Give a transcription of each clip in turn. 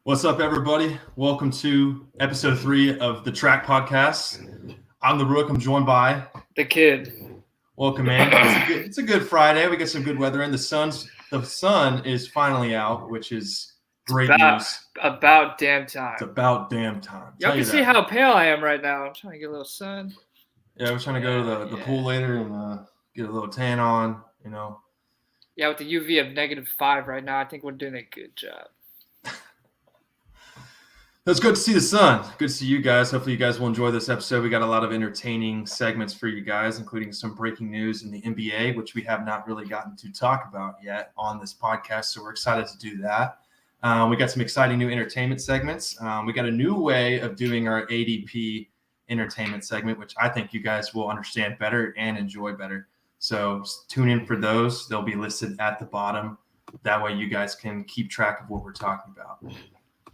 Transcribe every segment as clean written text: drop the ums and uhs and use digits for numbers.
What's up, everybody? Welcome to episode 3 of the TRAK Podcast. I'm the Rook. I'm joined by the Kid. Welcome, man. It's a good Friday. We got some good weather in. The sun is finally out, which is great news. About damn time. It's about damn time. Y'all can see how pale I am right now. I'm trying to get a little sun. Yeah, we're trying to go to the pool later and get a little tan on, Yeah, with the UV of -5 right now, I think we're doing a good job. It's good to see the sun. Good to see you guys. Hopefully you guys will enjoy this episode. We got a lot of entertaining segments for you guys, including some breaking news in the NBA, which we have not really gotten to talk about yet on this podcast. So we're excited to do that. We got some exciting new entertainment segments. We got a new way of doing our ADP entertainment segment, which I think you guys will understand better and enjoy better. So tune in for those. They'll be listed at the bottom. That way you guys can keep track of what we're talking about.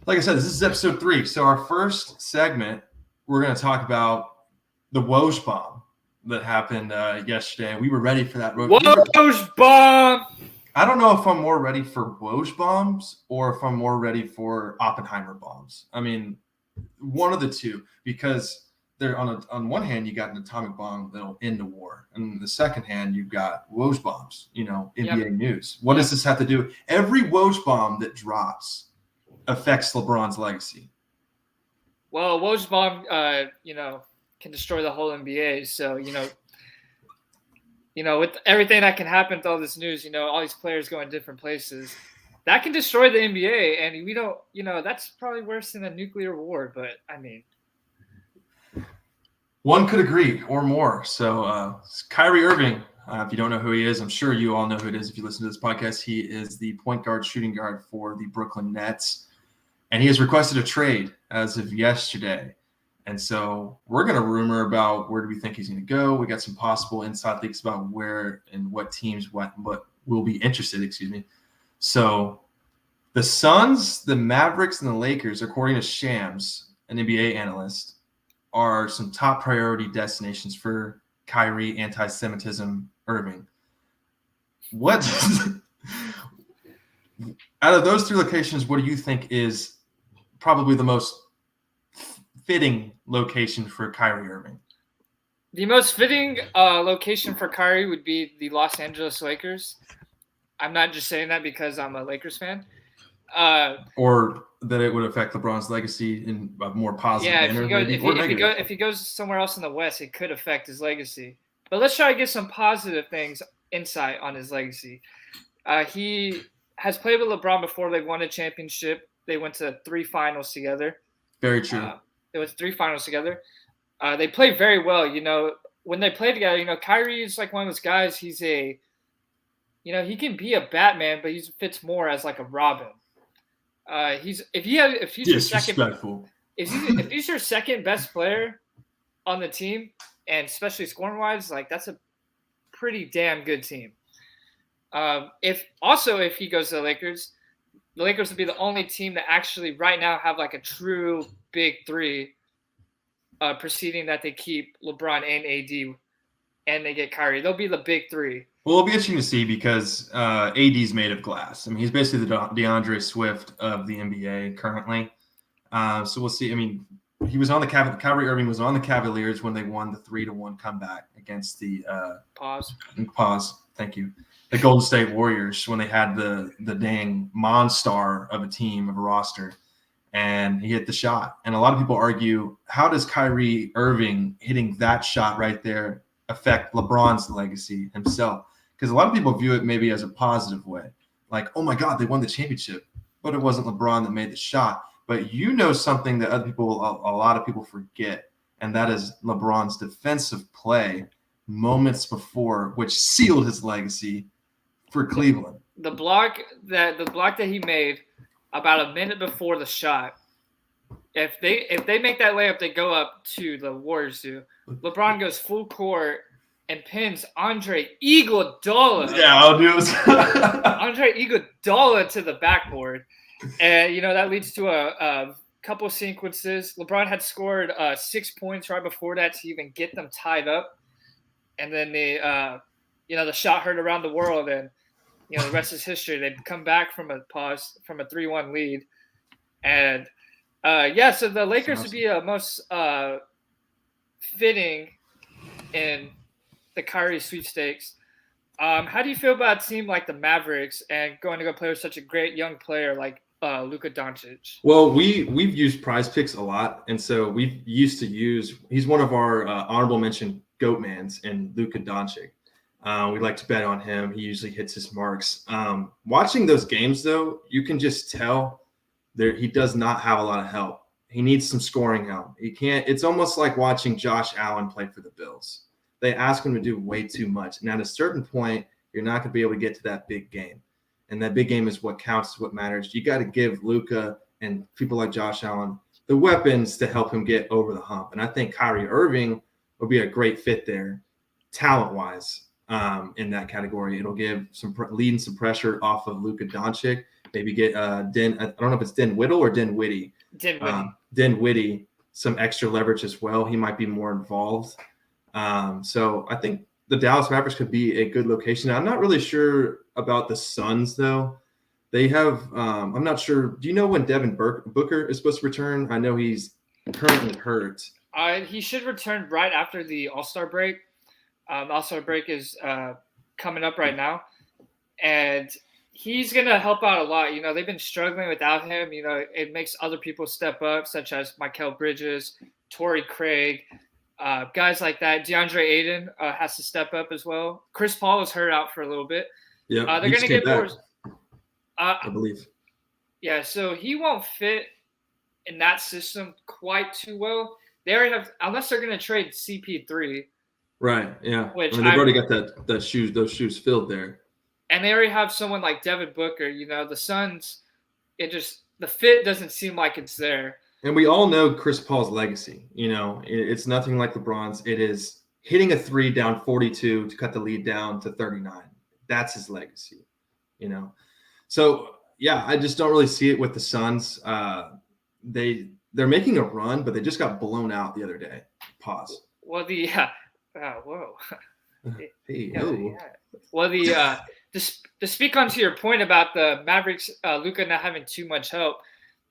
Like I said, this is episode 3. So our first segment, we're going to talk about the Woj bomb that happened yesterday. We were ready for that. Woj bomb! I don't know if I'm more ready for Woj bombs or if I'm more ready for Oppenheimer bombs. I mean, one of the two, because they're on one hand, you got an atomic bomb that'll end a war. And on the second hand, you've got Woj bombs, NBA news. What does this have to do? Every Woj bomb that drops affects LeBron's legacy. Well, Woj bomb, can destroy the whole NBA. So, with everything that can happen with all this news, all these players going different places, that can destroy the NBA. And we don't, that's probably worse than a nuclear war. But I mean, one could agree or more. So Kyrie Irving, if you don't know who he is, I'm sure you all know who it is if you listen to this podcast. He is the point guard, shooting guard for the Brooklyn Nets. And he has requested a trade as of yesterday. And so we're going to rumor about where do we think he's going to go. We got some possible inside leaks about where and what teams what will be interested, So the Suns, the Mavericks, and the Lakers, according to Shams, an NBA analyst, are some top priority destinations for Kyrie anti-Semitism Irving. What out of those 3 locations, what do you think is probably the most fitting location for Kyrie Irving? The most fitting location for Kyrie would be the Los Angeles Lakers. I'm not just saying that because I'm a Lakers fan. Or that it would affect LeBron's legacy in a more positive manner. If he goes somewhere else in the West, it could affect his legacy. But let's try to get some positive insight on his legacy. He has played with LeBron before. They won a championship. They went to 3 finals together. Very true. They went to 3 finals together. They played very well. When they play together, Kyrie is like one of those guys. He's he can be a Batman, but he fits more as like a Robin. If he's your second best player on the team, and especially scoring wise, like that's a pretty damn good team. If he goes to the Lakers would be the only team that actually right now have like a true big 3, preceding that they keep LeBron and AD, and they get Kyrie. They'll be the big 3. Well, it'll be interesting to see because AD's made of glass. I mean, he's basically the DeAndre Swift of the NBA currently. So we'll see. I mean, he was on the Kyrie Irving was on the Cavaliers when they won the 3-1 comeback against the pause. Thank you. The Golden State Warriors when they had the dang monster of a team, of a roster, and he hit the shot. And a lot of people argue, how does Kyrie Irving hitting that shot right there affect LeBron's legacy himself? Because a lot of people view it maybe as a positive way. Like, oh my God, they won the championship, but it wasn't LeBron that made the shot. But something that a lot of people forget, and that is LeBron's defensive play moments before, which sealed his legacy for Cleveland. The block that he made about a minute before the shot. If they make that layup, they go up to the Warriors do. LeBron goes full court and pins Andre Iguodala. Yeah, I'll do it. Andre Iguodala to the backboard. And, that leads to a couple of sequences. LeBron had scored 6 points right before that to even get them tied up. And then the shot heard around the world, and, the rest is history. They come back from a 3-1 lead. And so the Lakers would be most fitting in the Kyrie sweepstakes. How do you feel about a team like the Mavericks and going to go play with such a great young player like Luka Doncic? Well, we've used Prize Picks a lot, and so we've used to use. He's one of our honorable mention GOAT-mans in Luka Doncic. We like to bet on him. He usually hits his marks. Watching those games, though, you can just tell he does not have a lot of help. He needs some scoring help. He can't. It's almost like watching Josh Allen play for the Bills. They ask him to do way too much, and at a certain point, you're not going to be able to get to that big game. And that big game is what counts, what matters. You got to give Luka and people like Josh Allen the weapons to help him get over the hump. And I think Kyrie Irving will be a great fit there, talent-wise, in that category. It'll give some leading some pressure off of Luka Doncic. Maybe get I don't know if it's Den Whittle or Den Whitty. Den Whitty, some extra leverage as well. He might be more involved. So I think the Dallas Mavericks could be a good location. I'm not really sure about the Suns, though. They have I'm not sure. Do you know when Devin Booker is supposed to return? I know he's currently hurt. He should return right after the All-Star break. All-Star break is coming up right now. And he's going to help out a lot. You know, they've been struggling without him. You know, it makes other people step up, such as Mikal Bridges, Torrey Craig, guys like that. DeAndre Ayton has to step up as well. Chris Paul was hurt out for a little bit. Yeah, they're going to get more. I believe. Yeah, so he won't fit in that system quite too well. They already have, unless they're going to trade CP3. Right. Yeah. Which they've already got those shoes filled there. And they already have someone like Devin Booker. You know, the Suns, the fit doesn't seem like it's there. And we all know Chris Paul's legacy. You know, it's nothing like LeBron's. It is hitting a three down 42 to cut the lead down to 39. That's his legacy, you know. So, yeah, I just don't really see it with the Suns. They're making a run, but they just got blown out the other day. Pause. Well, whoa. Hey, yeah. Well, to speak onto your point about the Mavericks, Luka not having too much help.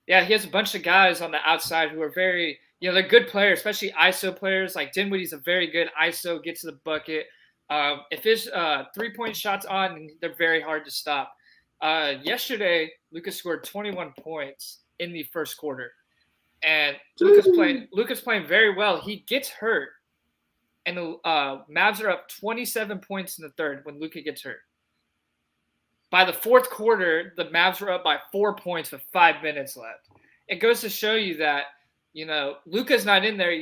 Yeah, he has a bunch of guys on the outside who are very, they're good players, especially ISO players. Like Dinwiddie's a very good ISO, get to the bucket. If his 3-point shots on, they're very hard to stop. Yesterday, Luka scored 21 points in the first quarter, and Luka's playing very well. He gets hurt, and the Mavs are up 27 points in the third when Luka gets hurt. By the fourth quarter, the Mavs were up by 4 points with 5 minutes left. It goes to show you that, Luka's not in there,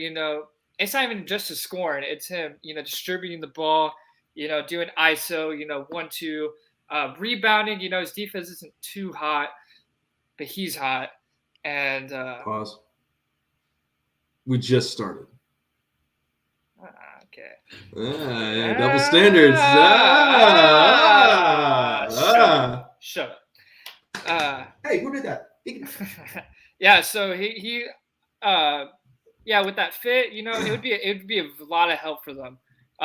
it's not even just his scoring. It's him, distributing the ball, doing ISO, 1-2, rebounding. His defense isn't too hot, but he's hot. And pause. We just started. Okay. Double standards. Shut up. Hey, who did that? Yeah, so he with that fit, it would be a lot of help for them.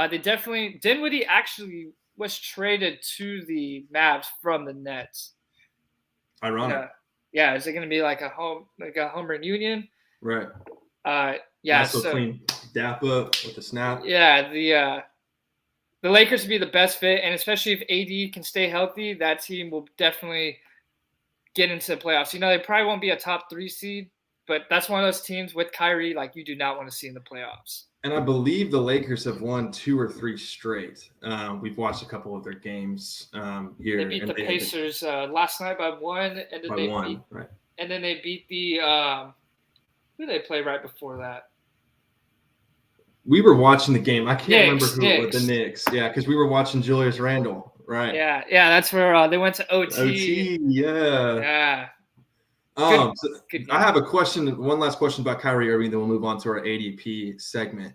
They definitely Dinwiddie actually was traded to the Mavs from the Nets. Ironic. Yeah, is it going to be like a home reunion? Right. Yeah, so clean dap up with the snap. Yeah, the Lakers would be the best fit, and especially if AD can stay healthy, that team will definitely get into the playoffs. They probably won't be a top 3 seed, but that's one of those teams with Kyrie like you do not want to see in the playoffs. And I believe the Lakers have won 2 or 3 straight. We've watched a couple of their games here. They beat the Pacers last night by 1, and then and then they beat the who did they play right before that? We were watching the game. I can't remember who it was. The Knicks. Yeah, because we were watching Julius Randle. Right. Yeah, that's where they went to OT. OT, yeah. Yeah. Good I have a question. One last question about Kyrie Irving, then we'll move on to our ADP segment.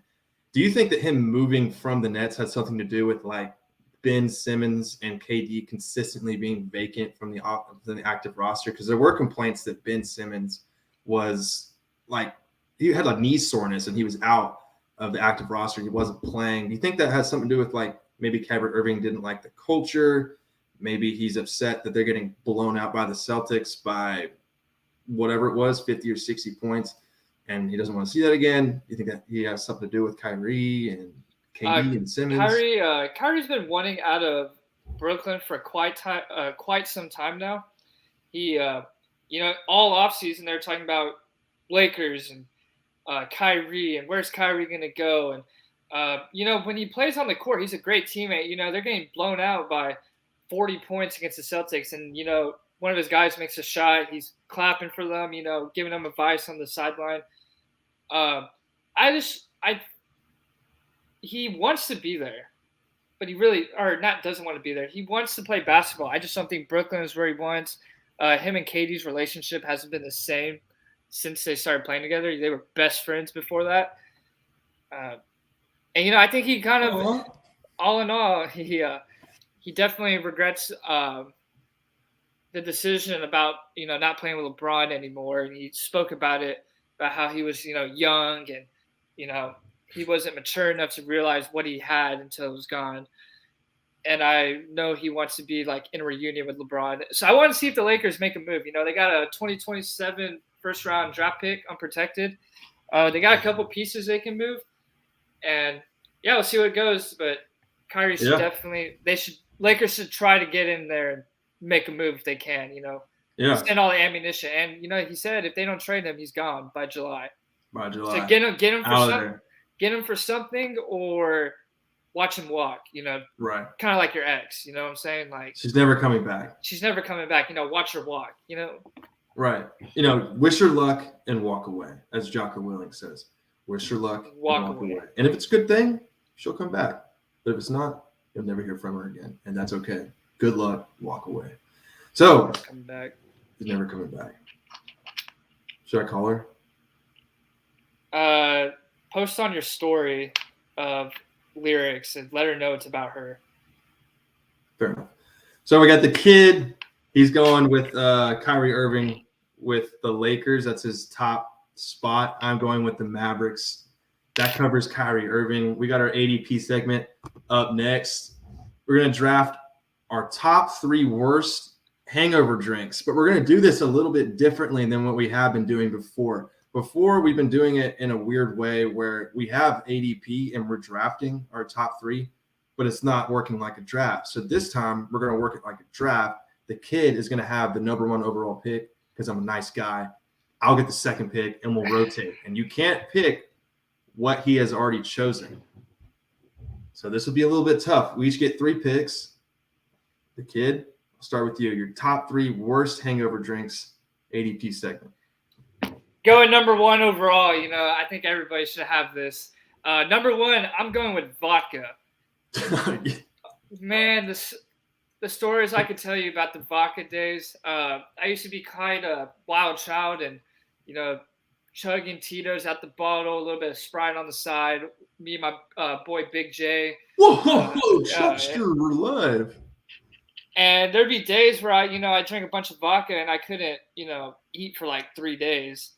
Do you think that him moving from the Nets had something to do with like Ben Simmons and KD consistently being vacant from the active roster? Because there were complaints that Ben Simmons was like he had like knee soreness and he was out of the active roster. He wasn't playing. Do you think that has something to do with like maybe Kyrie Irving didn't like the culture? Maybe he's upset that they're getting blown out by the Celtics by whatever it was, 50 or 60 points, and he doesn't want to see that again? You think that he has something to do with Kyrie and KD and Simmons? Kyrie's been wanting out of Brooklyn for quite some time now. He, all offseason they're talking about Lakers and Kyrie and where's Kyrie going to go. And, when he plays on the court, he's a great teammate. They're getting blown out by 40 points against the Celtics. And, one of his guys makes a shot. He's clapping for them, giving them advice on the sideline. He wants to be there, but he really doesn't want to be there. He wants to play basketball. I just don't think Brooklyn is where he wants. Him and KD's relationship hasn't been the same since they started playing together. They were best friends before that. And I think he kind of, all in all, he definitely regrets the decision about not playing with LeBron anymore. And he spoke about how he was young and he wasn't mature enough to realize what he had until it was gone. And I know he wants to be like in a reunion with LeBron. So I want to see if the Lakers make a move. They got a 2027 first round draft pick unprotected. They got a couple pieces they can move. And yeah, we'll see what it goes. But Kyrie should Lakers should try to get in there and make a move if they can, send all the ammunition. And, he said if they don't trade him, he's gone by July. So get him for something. Get him for something or watch him walk, Right. Kind of like your ex, you know what I'm saying? Like she's never coming back. Watch her walk, Right. Wish her luck and walk away, as Jocko Willink says. Wish her luck and walk away. And if it's a good thing, she'll come back. But if it's not, you'll never hear from her again. And that's okay. Good luck, walk away. So, coming back. She's never coming back. Should I call her? Post on your story of lyrics and let her know it's about her. Fair enough. So we got the kid. He's going with Kyrie Irving with the Lakers. That's his top spot. I'm going with the Mavericks. That covers Kyrie Irving. We got our ADP segment up next. We're going to draft our top 3 worst hangover drinks, but we're going to do this a little bit differently than what we have been doing before. Before, we've been doing it in a weird way where we have ADP and we're drafting our top 3, but it's not working like a draft. So this time, we're going to work it like a draft. The kid is going to have the number 1 overall pick because I'm a nice guy. I'll get the second pick and we'll rotate. And you can't pick what he has already chosen. So this will be a little bit tough. We each get 3 picks. The kid, I'll start with you. Your top 3 worst hangover drinks, ADP segment. Going number 1 overall, I think everybody should have this. Number 1, I'm going with vodka. Man, the stories I could tell you about the vodka days. I used to be kind of wild child and, chugging Tito's at the bottle, a little bit of Sprite on the side. Me and my boy Big J. Whoa, Chuckster, we're live. And there'd be days where I drank a bunch of vodka and I couldn't, eat for like 3 days.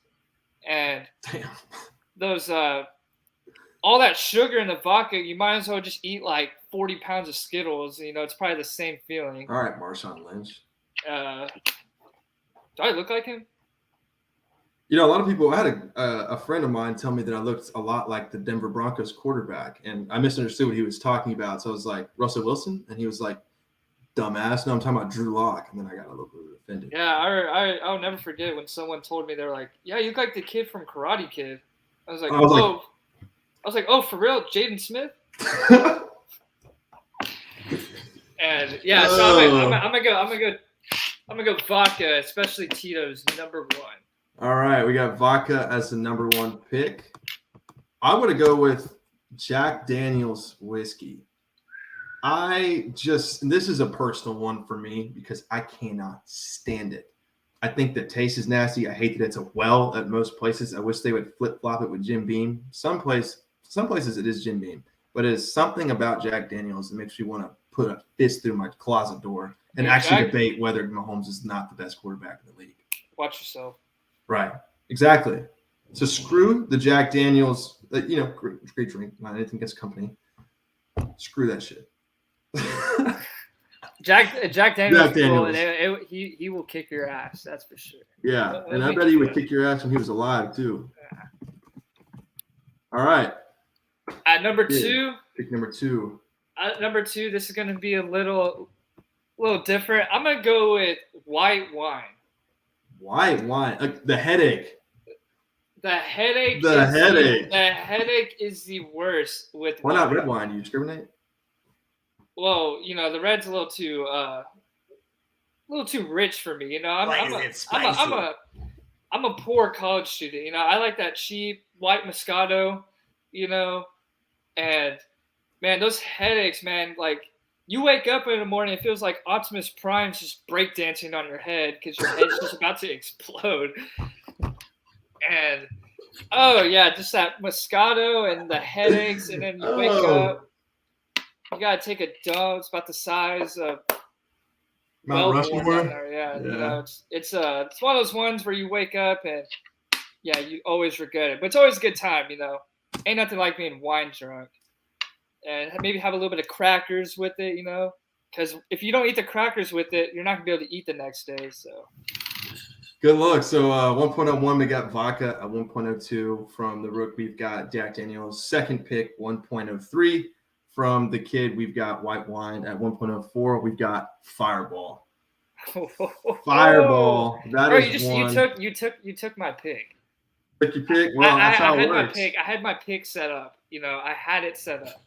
And damn, those all that sugar in the vodka, you might as well just eat like 40 pounds of Skittles. It's probably the same feeling. All right, Marshawn Lynch. Do I look like him? A lot of people, I had a friend of mine tell me that I looked a lot like the Denver Broncos quarterback, and I misunderstood what he was talking about. So I was like, Russell Wilson? And he was like, dumbass. No, I'm talking about Drew Lock. And then I got a little bit offended. Yeah, I'll never forget when someone told me, they were like, yeah, you look like the kid from Karate Kid. I was like, oh, for real? Jaden Smith? And yeah, so I'm gonna go vodka, especially Tito's number 1. All right, we got vodka as the number 1 pick. I want to go with Jack Daniel's whiskey. This is a personal one for me because I cannot stand it. I think the taste is nasty. I hate that it's a well at most places. I wish they would flip-flop it with Jim Beam. Some places it is Jim Beam, but it is something about Jack Daniel's that makes me want to put a fist through my closet door and actually debate whether Mahomes is not the best quarterback in the league. Watch yourself. Right. Exactly. So screw the Jack Daniel's, great drink, not anything against company. Screw that shit. Jack Daniels. Daniels. He will kick your ass. That's for sure. Yeah, and I bet he would kick your ass when he was alive too. All right. At number 2. Pick number 2. At number 2, this is going to be a little different. I'm going to go with white wine. White wine. The headache. The headache. The headache is the worst with Why not red wine? Do you discriminate? Well, the red's a little too rich for me. I'm a poor college student. I like that cheap white Moscato, and man, those headaches, man, like you wake up in the morning, it feels like Optimus Prime's just breakdancing on your head because your head's just about to explode. And oh yeah, just that Moscato and the headaches, and then you wake up. You gotta take a dump. It's about the size of Mount Rushmore. Yeah. It's one of those ones where you wake up and you always regret it, but it's always a good time. Ain't nothing like being wine drunk, and maybe have a little bit of crackers with it. Because if you don't eat the crackers with it, you're not gonna be able to eat the next day. So. Good luck. So 1.01, we got vodka. At 1.02 from the Rook, we've got Jack Daniels. Second pick, 1.03. From the Kid, we've got white wine. At 1.04, we've got Fireball. Fireball. That is one. You took my pick. Took your pick? Well, that's how it works. I had my pick set up. I had it set up.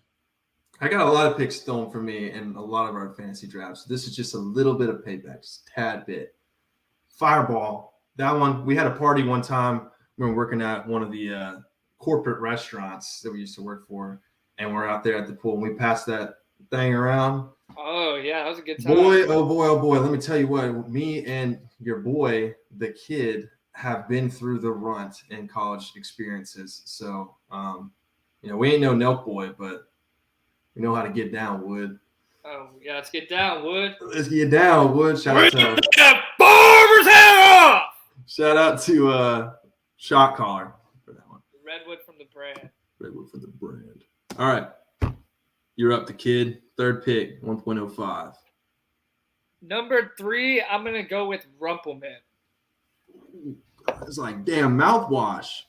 I got a lot of picks stolen from me in a lot of our fantasy drafts. This is just a little bit of payback, just a tad bit. Fireball. That one, we had a party one time. We were working at one of the corporate restaurants that we used to work for. And we're out there at the pool, and we passed that thing around. Oh, yeah, that was a good time. Oh, boy. Let me tell you what. Me and your boy, the Kid, have been through the runt in college experiences. So, we ain't no Nelk boy, but we know how to get down, Wood. Oh, yeah, let's get down, Wood. Let's get down, Wood. Shout out to Shot Caller for that one. Redwood from the brand. All right. You're up, the Kid. Third pick, 1.05. Number 3, I'm going to go with Rumpleman. It's like, damn, mouthwash.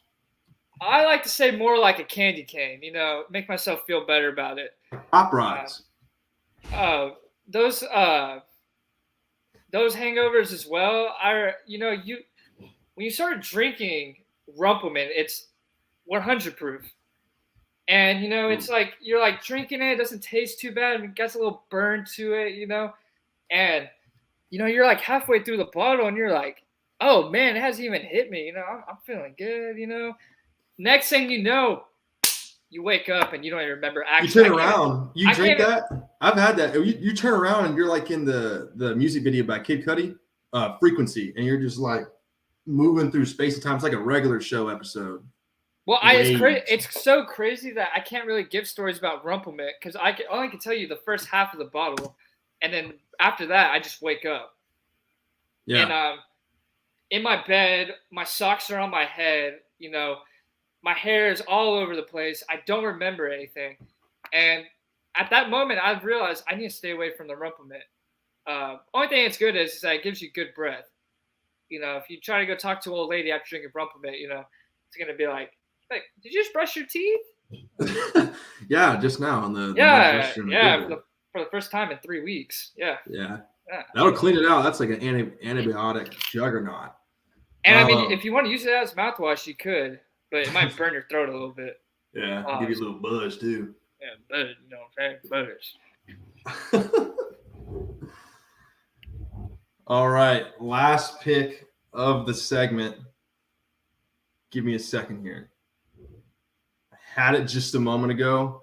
I like to say more like a candy cane, make myself feel better about it. Pop Rocks. Those hangovers as well are, when you start drinking Rumpleman, it's 100 proof. And, it's like you're like drinking it doesn't taste too bad. It gets a little burn to it, And, you're like halfway through the bottle and you're like, oh, man, it hasn't even hit me. I'm feeling good, Next thing you know, you wake up and you don't even remember actually. You turn around. You drink that? I've had that. You turn around and you're like in the music video by Kid Cudi, Frequency. And you're just like moving through space and time. It's like a regular show episode. Well, it's so crazy that I can't really give stories about Rumpleman because I only can tell you the first half of the bottle, and then after that, I just wake up. Yeah. And in my bed, my socks are on my head. My hair is all over the place. I don't remember anything, and at that moment, I've realized I need to stay away from the Rumpleman. Only thing it's good is that it gives you good breath. If you try to go talk to an old lady after drinking Rumpleman, it's gonna be like, did you just brush your teeth? Yeah, just now on the for the first time in 3 weeks. Yeah. That'll clean it out. That's like an antibiotic juggernaut. And I mean, if you want to use it as mouthwash, you could, but it might burn your throat a little bit. Yeah, give you a little buzz too. Yeah, buzz. All right, last pick of the segment. Give me a second here. I had it just a moment ago.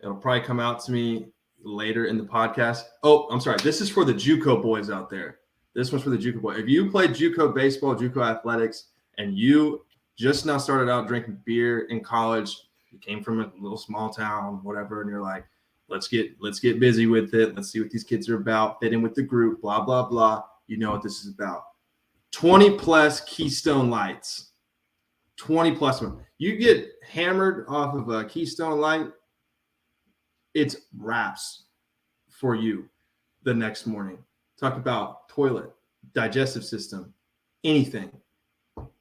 It'll probably come out to me later in the podcast. Oh, I'm sorry. This is for the JUCO boys out there. This one's for the JUCO boy. If you played JUCO baseball, JUCO athletics, and you just now started out drinking beer in college, you came from a little small town, whatever, and you're like, let's get busy with it. Let's see what these kids are about. Fit in with the group, blah, blah, blah. You know what this is about. 20 plus Keystone Lights. 20 plus one. You get hammered off of a Keystone Light, it's wraps for you. the next morning. Talk about toilet, digestive system, anything,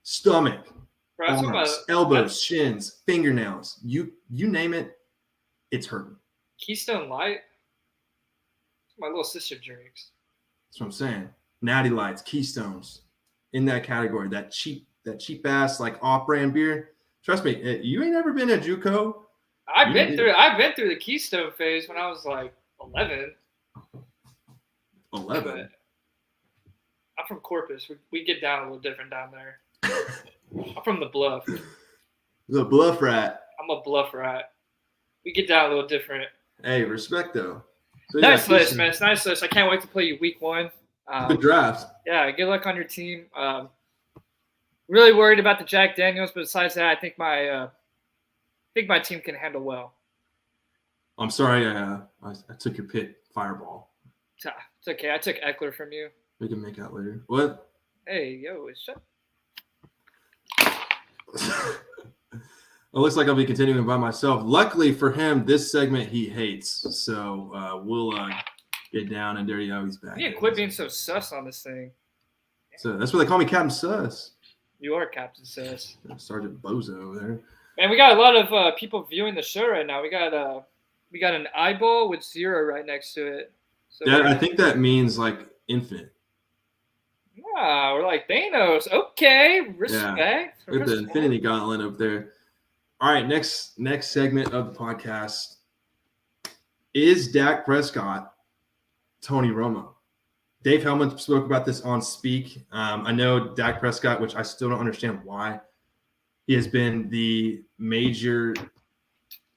stomach, Bro, that's arms, what elbows, shins, fingernails. You name it, it's hurting. Keystone Light. My little sister drinks. That's what I'm saying. Natty Lights, Keystones, in that category. That cheap ass like off-brand beer. Trust me, you ain't ever been at JUCO. I've been through the Keystone phase when I was like 11. 11. I'm from Corpus. We get down a little different down there. I'm from the Bluff. The Bluff rat. I'm a Bluff rat. We get down a little different. Hey, respect though. So nice list, man. It's a nice list. I can't wait to play you week 1. Good draft. Yeah, good luck on your team. Really worried about the Jack Daniels, but besides that, I think my team can handle well. I'm sorry, I took your pick, Fireball. It's okay. I took Eckler from you. We can make out later. What? Hey, yo, shut. It looks like I'll be continuing by myself. Luckily for him, this segment he hates. So we'll get down and dirty. Oh, he's back. You quit being so sus on this thing. So that's why they call me Captain Sus. You are Captain Sus. Sergeant Bozo over there. And we got a lot of people viewing the show right now. We got an eyeball with 0 right next to it. So I think that means like infinite. Yeah, we're like Thanos. Okay, respect. Yeah, with the Infinity Gauntlet up there. All right, next segment of the podcast is Dak Prescott, Tony Romo. Dave Hellman spoke about this on Speak. I know Dak Prescott, which I still don't understand why. He has been the major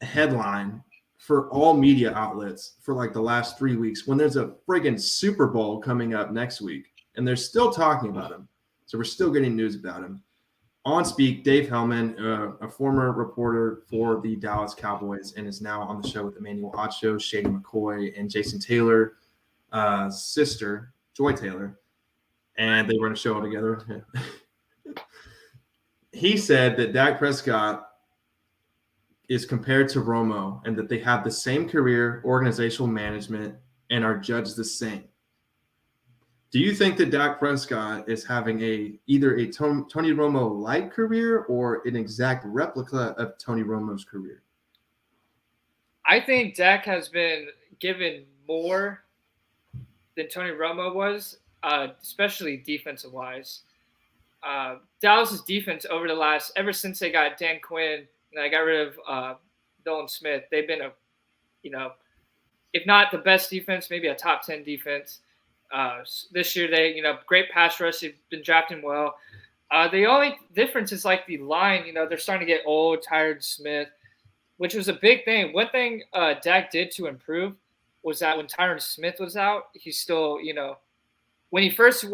headline for all media outlets for like the last 3 weeks when there's a friggin' Super Bowl coming up next week. And they're still talking about him. So we're still getting news about him. On Speak, Dave Hellman, a former reporter for the Dallas Cowboys, and is now on the show with Emmanuel Acho, Shady McCoy, and Jason Taylor, sister, Joy Taylor. And they run a show all together. He said that Dak Prescott is compared to Romo and that they have the same career, organizational management, and are judged the same. Do you think that Dak Prescott is having either a Tony Romo-like career or an exact replica of Tony Romo's career? I think Dak has been given more than Tony Romo was, especially defensive-wise. Dallas's defense ever since they got Dan Quinn and they got rid of Nolan Smith, they've been if not the best defense, maybe a top 10 defense. This year, they, great pass rush. They've been drafting well. The only difference is like the line. They're starting to get old, tired Smith, which was a big thing. One thing Dak did to improve was that when Tyron Smith was out, he still, when in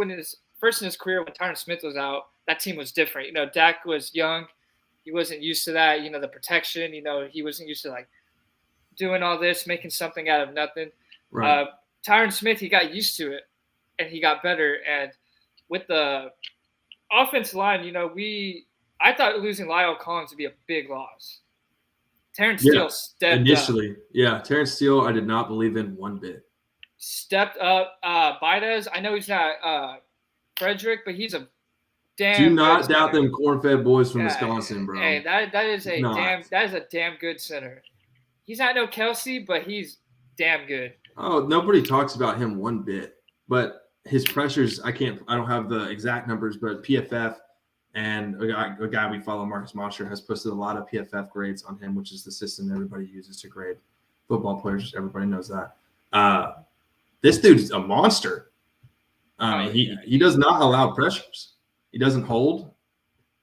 his career, when Tyron Smith was out, that team was different. Dak was young. He wasn't used to that, the protection. He wasn't used to like doing all this, making something out of nothing. Right. Tyron Smith, he got used to it, and he got better. And with the offensive line, I thought losing Lyle Collins would be a big loss. Terrence Steele stepped initially. up. Yeah, Terrence Steele, I did not believe in one bit. Stepped up. Baidez, I know he's not Frederick, but he's a damn. Do not doubt them corn-fed boys from Wisconsin, bro. Hey, that is a damn good center. He's not no Kelsey, but he's damn good. Oh, nobody talks about him one bit, but his pressures, I don't have the exact numbers, but PFF and a guy we follow, Marcus Mosher, has posted a lot of PFF grades on him, which is the system everybody uses to grade football players. Everybody knows that. This dude's a monster. He does not allow pressures. He doesn't hold.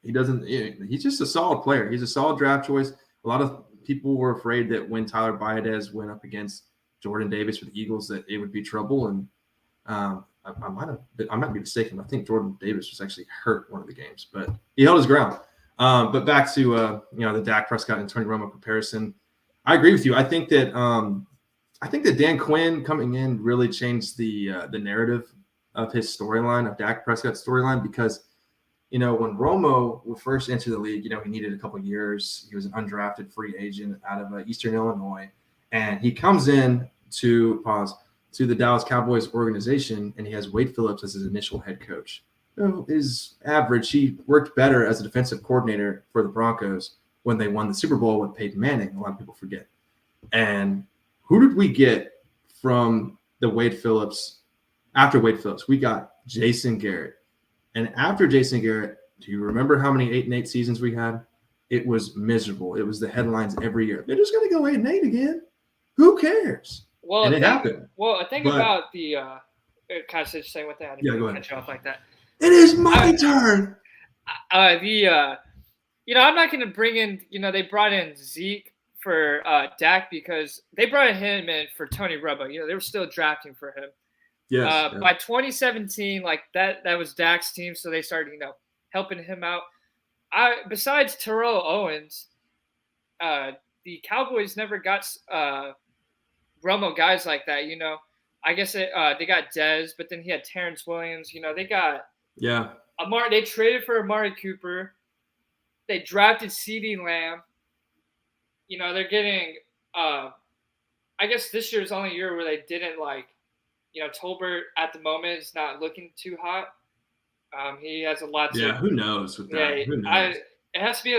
He's just a solid player. He's a solid draft choice. A lot of people were afraid that when Tyler Baidez went up against Jordan Davis for the Eagles that it would be trouble, and I might be mistaken. I think Jordan Davis was actually hurt one of the games, but he held his ground. But back to the Dak Prescott and Tony Romo comparison, I agree with you. I think that Dan Quinn coming in really changed the narrative of his storyline, of Dak Prescott's storyline, because when Romo would first enter the league, he needed a couple of years. He was an undrafted free agent out of Eastern Illinois. And he comes in to to the Dallas Cowboys organization, and he has Wade Phillips as his initial head coach. His average, he worked better as a defensive coordinator for the Broncos when they won the Super Bowl with Peyton Manning. A lot of people forget. And who did we get from the Wade Phillips? After Wade Phillips, we got Jason Garrett. And after Jason Garrett, do you remember how many 8-8 seasons we had? It was miserable. It was the headlines every year. They're just going to go 8-8 again. Who cares? Well, and it happened. Well, I think about the kind of saying what they had to go ahead. catch you off like that. It is my turn. I'm not going to bring in. They brought in Zeke for Dak because they brought him in for Tony Romo. They were still drafting for him. Yes. By 2017, like that was Dak's team, so they started, helping him out. Besides Terrell Owens, the Cowboys never got Romo guys like that. I guess they got Dez, but then he had Terrence Williams. They got Amari. They traded for Amari Cooper. They drafted CeeDee Lamb. They're getting. I guess this year's the only year where they didn't Tolbert at the moment is not looking too hot. He has a lot to. Yeah, who knows with that? Yeah, who knows? It has to be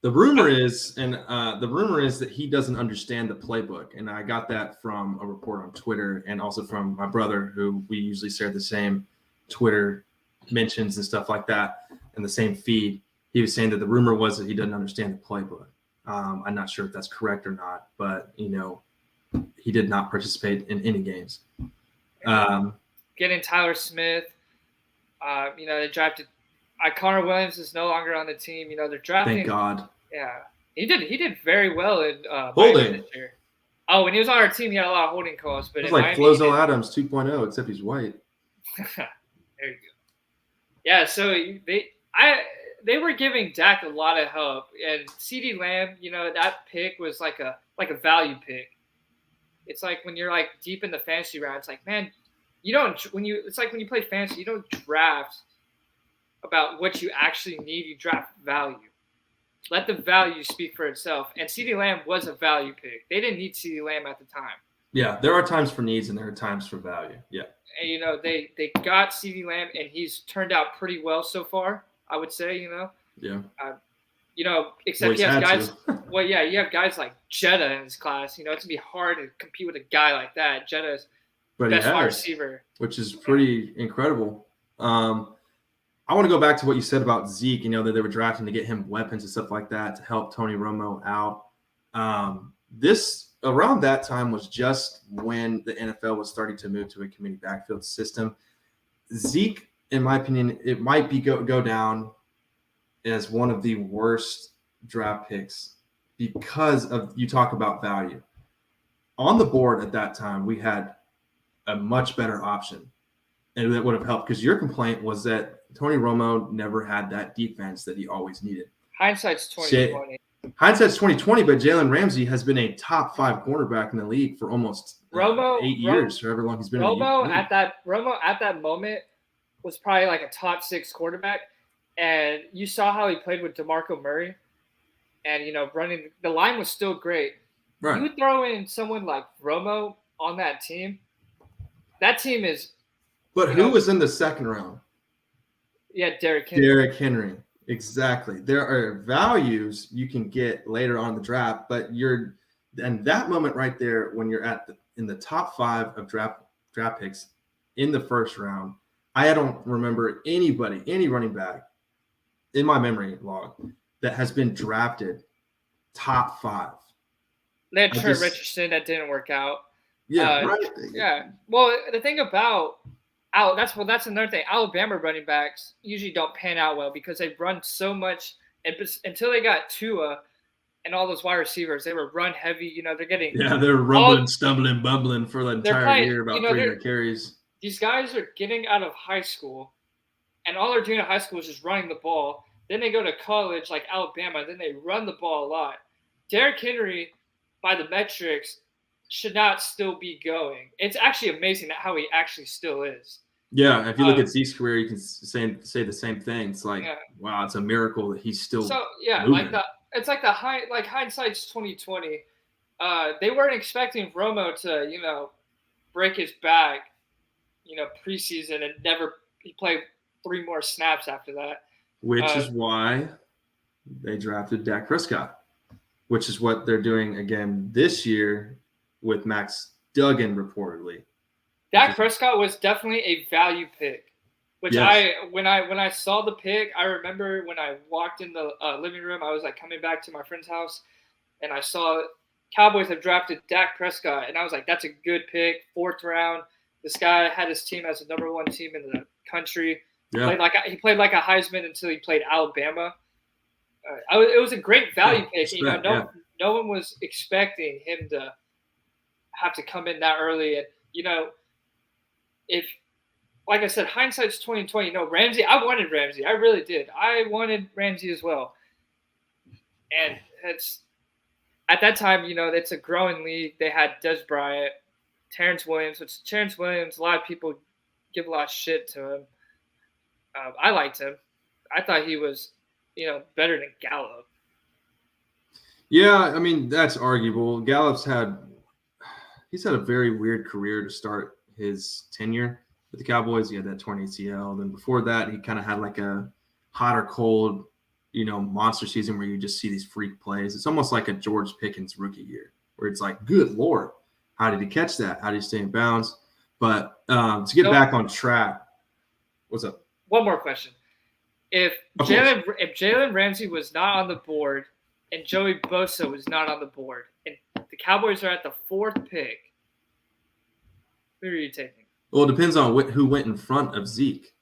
The rumor is, that he doesn't understand the playbook, and I got that from a report on Twitter, and also from my brother, who we usually share the same Twitter mentions and stuff like that, and the same feed. He was saying that the rumor was that he doesn't understand the playbook. I'm not sure if that's correct or not, but he did not participate in any games. Getting Tyler Smith, they drafted. Connor Williams is no longer on the team. They're drafting. Thank God. Yeah, he did very well in holding this year. Oh, when he was on our team, he had a lot of holding calls. But it's like Flozo Adams 2.0, except he's white. There you go. Yeah, so they were giving Dak a lot of help, and CeeDee Lamb, that pick was like a value pick. It's like when you're deep in the fantasy round, it's like, man, it's like when you play fantasy, you don't draft about what you actually need, you draft value. Let the value speak for itself. And CeeDee Lamb was a value pick. They didn't need CeeDee Lamb at the time. Yeah, there are times for needs and there are times for value. Yeah. And, they got CeeDee Lamb, and he's turned out pretty well so far, I would say, Yeah. Except he has guys. Well, yeah, you have guys like Jetta in his class. It's going to be hard to compete with a guy like that. Jetta's best wide receiver. Which is pretty incredible. I want to go back to what you said about Zeke, that they were drafting to get him weapons and stuff like that to help Tony Romo out. This around that time was just when the NFL was starting to move to a committee backfield system. Zeke, in my opinion, it might be go down as one of the worst draft picks because of, you talk about value. On the board at that time, we had a much better option, and that would have helped because your complaint was that Tony Romo never had that defense that he always needed. Hindsight's 2020. Hindsight's 2020, but Jalen Ramsey has been a top 5 cornerback in the league for almost 8 years, however long he's been. Romo at that moment was probably like a top 6 quarterback, and you saw how he played with DeMarco Murray, and running the line was still great. Right. You would throw in someone like Romo on that team. That team is. But who was in the second round? Yeah, Derrick Henry. Derrick Henry. Exactly. There are values you can get later on in the draft, but and that moment right there when you're in the top 5 of draft picks in the first round, I don't remember any running back in my memory log that has been drafted top 5. They had Trent Richardson that didn't work out. Yeah, right. Yeah. Well, the thing about that's another thing. Alabama running backs usually don't pan out well because they run so much. Until they got Tua and all those wide receivers, they were run heavy. They're getting they're rumbling, stumbling, bumbling for the entire year about 300 carries. These guys are getting out of high school, and all they're doing in high school is just running the ball. Then they go to college like Alabama, then they run the ball a lot. Derrick Henry, by the metrics, should not still be going. It's actually amazing how he actually still is. Yeah, if you look at Zeke's career, you can say the same thing. It's like, wow, it's a miracle that he's still. So yeah, moving. Hindsight's 2020. They weren't expecting Romo to break his back, preseason and he played 3 more snaps after that. Which is why they drafted Dak Prescott, which is what they're doing again this year with Max Duggan reportedly. Dak Prescott was definitely a value pick. Which Yes. when I saw the pick, I remember when I walked in the living room, I was like coming back to my friend's house, and I saw Cowboys have drafted Dak Prescott, and I was like, that's a good pick, 4th round. This guy had his team as the number 1 team in the country. Yeah. He played like a Heisman until he played Alabama. It was a great value pick. No one was expecting him to have to come in that early, and if. Like I said, hindsight's 20/20. Ramsey. I wanted Ramsey. I really did. I wanted Ramsey as well. And it's at that time, it's a growing league. They had Des Bryant, Terrence Williams. A lot of people give a lot of shit to him. I liked him. I thought he was, better than Gallup. Yeah, I mean that's arguable. Gallup's had a very weird career to start his tenure with the Cowboys. He had that torn ACL. Then before that, he kind of had like a hot or cold, monster season where you just see these freak plays. It's almost like a George Pickens rookie year where it's like, good Lord, how did he catch that? How did he stay in bounds? But to get back on track, what's up? One more question. If Jalen Ramsey was not on the board and Joey Bosa was not on the board and the Cowboys are at the 4th pick, who are you taking? Well, it depends on who went in front of Zeke.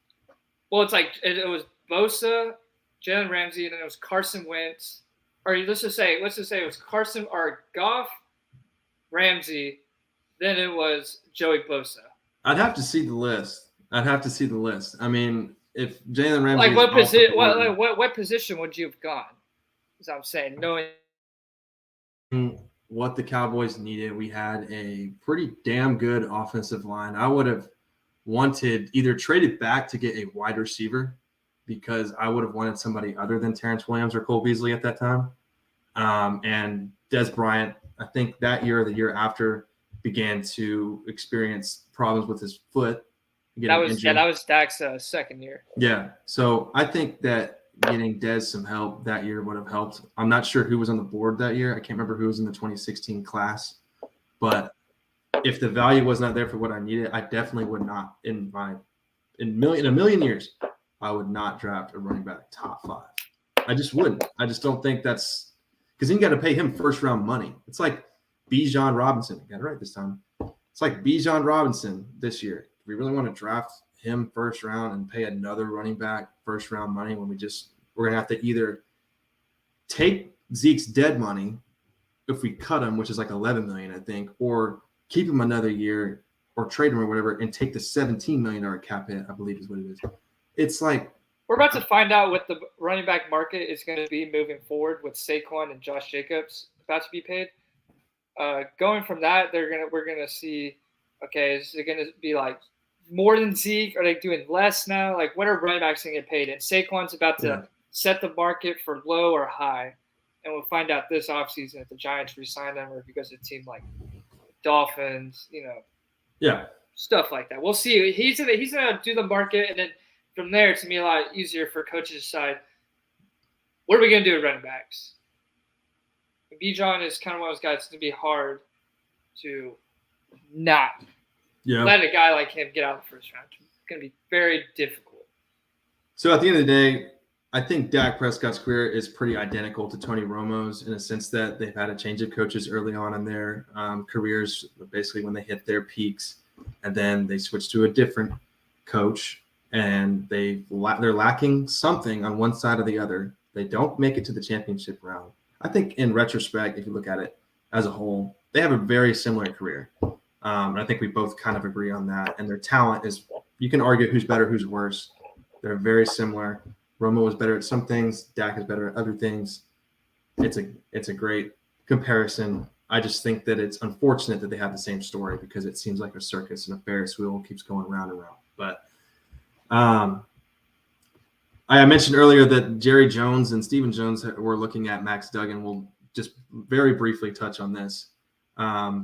Well, it's like it was Bosa, Jalen Ramsey, and then it was Carson Wentz. Or let's just say it was Carson or Goff, Ramsey, then it was Joey Bosa. I'd have to see the list. I mean, if Jalen Ramsey, what position would you have gone? As I'm saying, knowing what the Cowboys needed, we had a pretty damn good offensive line. I would have wanted either traded back to get a wide receiver because I would have wanted somebody other than Terrence Williams or Cole Beasley at that time. And Des Bryant, I think that year or the year after, began to experience problems with his foot. That was Dak's second year. Yeah. So I think that getting Dez some help that year would have helped. I'm not sure who was on the board that year. I can't remember who was in the 2016 class. But if the value was not there for what I needed, I definitely would not, in a million years, I would not draft a running back top 5. I just wouldn't. I just don't think that's – because then you got to pay him first-round money. It's like Bijan Robinson. I got it right this time. It's like Bijan Robinson this year. Do we really want to draft him first round and pay another running back first round money when we're going to have to either take Zeke's dead money if we cut him, which is like $11 million, I think, or keep him another year or trade him or whatever and take the $17 million cap hit, I believe is what it is. It's like we're about to find out what the running back market is going to be moving forward with Saquon and Josh Jacobs about to be paid. Going from that, we're gonna see. Okay, is it gonna be like more than Zeke? Are they doing less now? Like, what are running backs going to get paid? And Saquon's about to set the market for low or high. And we'll find out this offseason if the Giants re-sign them or if he goes to a team like Dolphins, stuff like that. We'll see. He's gonna do the market, and then from there, it's going to be a lot easier for coaches to decide, what are we going to do with running backs? Bijan is kind of one of those guys. It's going to be hard to not let a guy like him get out of the first round. It's going to be very difficult. So at the end of the day, I think Dak Prescott's career is pretty identical to Tony Romo's in a sense that they've had a change of coaches early on in their careers, basically when they hit their peaks, and then they switch to a different coach, and they're lacking something on one side or the other. They don't make it to the championship round. I think in retrospect, if you look at it as a whole, they have a very similar career. And I think we both kind of agree on that. And their talent is, you can argue who's better, who's worse. They're very similar. Romo is better at some things. Dak is better at other things. It's a great comparison. I just think that it's unfortunate that they have the same story because it seems like a circus and a Ferris wheel keeps going round and round. But I mentioned earlier that Jerry Jones and Stephen Jones were looking at Max Duggan. We'll just very briefly touch on this.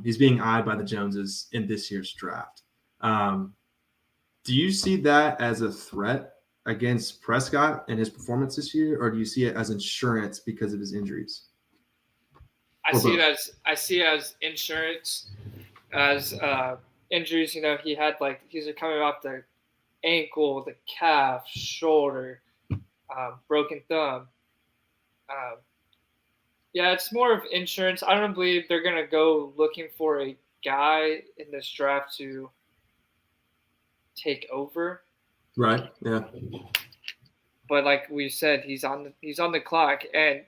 He's being eyed by the Joneses in this year's draft. Do you see that as a threat against Prescott and his performance this year, or do you see it as insurance because of his injuries? I see it as insurance, as injuries. He's coming off the ankle, the calf, shoulder, broken thumb. It's more of insurance. I don't believe they're going to go looking for a guy in this draft to take over. Right. Yeah. But like we said, he's on the clock, and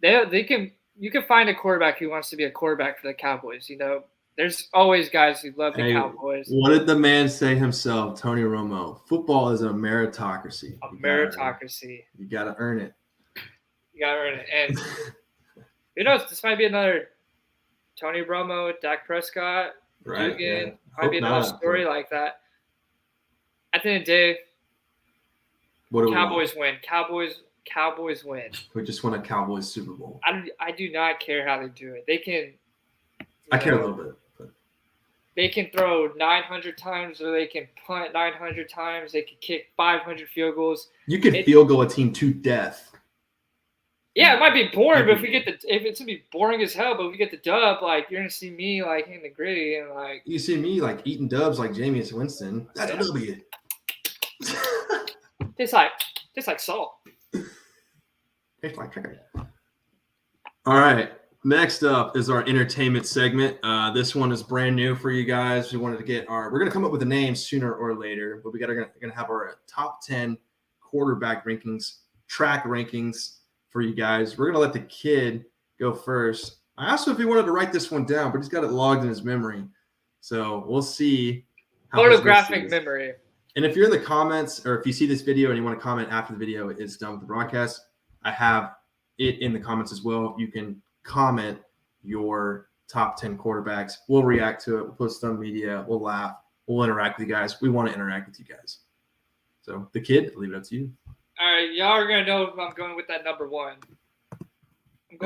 you can find a quarterback who wants to be a quarterback for the Cowboys. There's always guys who love the Cowboys. What did the man say himself, Tony Romo? Football is a meritocracy. You got to earn it. And who knows? This might be another Tony Romo, Dak Prescott, right? Dugan. Might be another story like that. At the end of the day, Cowboys win. Cowboys win. We just won a Cowboys Super Bowl. I do not care how they do it. They can. I care a little bit. But. They can throw 900 times, or they can punt 900 times. They can kick 500 field goals. You can field goal a team to death. Yeah, it might be boring, but if it's gonna be boring as hell, but if we get the dub, you're gonna see me in the gritty and you see me eating dubs like Jameis Winston. That's a W. Tastes like salt. Tastes like chicken. All right. Next up is our entertainment segment. This one is brand new for you guys. We wanted to get we're gonna come up with a name sooner or later, but we're gonna have our top 10 quarterback rankings, TRAK rankings for you guys. We're gonna let the kid go first. I asked him if he wanted to write this one down, but he's got it logged in his memory. So we'll see. Photographic memory. And if you're in the comments, or if you see this video and you want to comment after the video is done with the broadcast, I have it in the comments as well. You can comment your top 10 quarterbacks. We'll react to it. We'll post it on media. We'll laugh. We'll interact with you guys. We want to interact with you guys. So the kid, I'll leave it up to you. All right, y'all are gonna know if I'm going with that number one. I'm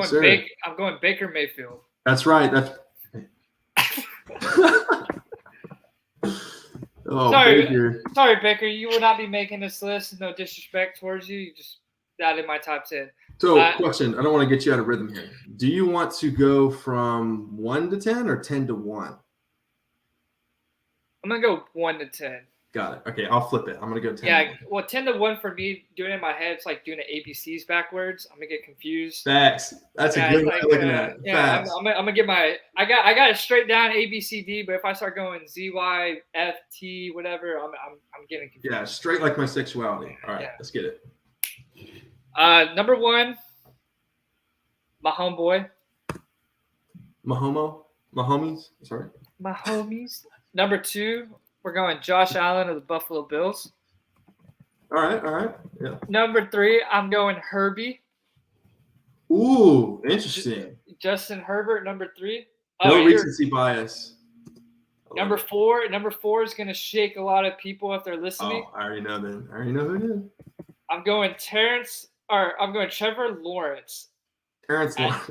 going Baker Mayfield. That's right. That's. Sorry, Baker. You will not be making this list. No disrespect towards you. You just that in my top 10. So, question. I don't want to get you out of rhythm here. Do you want to go from 1 to 10 or 10 to 1? I'm gonna go 1 to 10. Got it. Okay, I'll flip it. I'm gonna go 10. Yeah, well, 10 to 1 for me. Doing it in my head, it's like doing the ABCs backwards. I'm gonna get confused. Facts. That's a good way of looking at it. Yeah, I'm gonna get my. I got it straight down ABCD, but if I start going ZY, F, T, whatever, I'm getting confused. Yeah, straight like my sexuality. All right, let's get it. Number 1, my homeboy. My homies. Sorry. My homies. Number 2. We're going Josh Allen of the Buffalo Bills. All right. Yeah. Number 3, I'm going Herbie. Ooh, interesting. Justin Herbert, number 3. No recency bias. Number 4 is going to shake a lot of people if they're listening. Oh, I already know then. I already know who it is. I'm going Trevor Lawrence. Terrence Lawrence.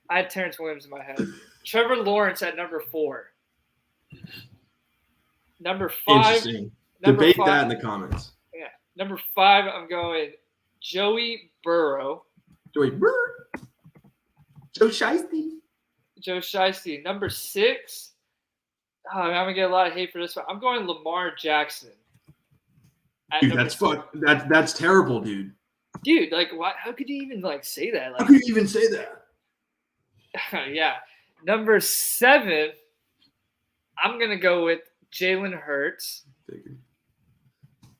I had Terrence Williams in my head. Trevor Lawrence at number 4. Number 5. Interesting. Debate that in the comments. Yeah. Number 5, I'm going Joey Burrow. Joe Shiesty. Number 6. I'm going to get a lot of hate for this one. I'm going Lamar Jackson. Dude, that's terrible, dude. Dude, why? How could you even say that? How could you even say that? Yeah. Number 7, I'm going to go with Jalen Hurts. Figured.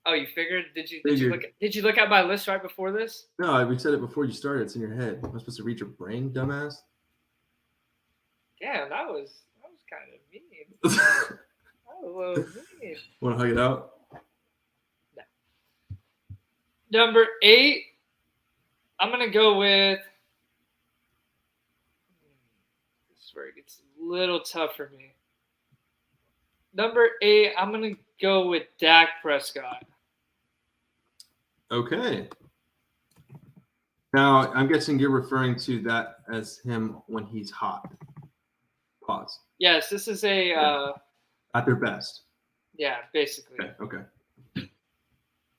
Oh, you figured? Did you look at my list right before this? No, we said it before you started. It's in your head. Am I supposed to read your brain, dumbass? Damn, that was kind of mean. That was a little mean. Want to hug it out? No. Number 8, I'm gonna go with. This is where it gets a little tough for me. Number 8, I'm going to go with Dak Prescott. Okay. Now, I'm guessing you're referring to that as him when he's hot. Pause. Yes, this is a At their best. yeah, basically. Okay.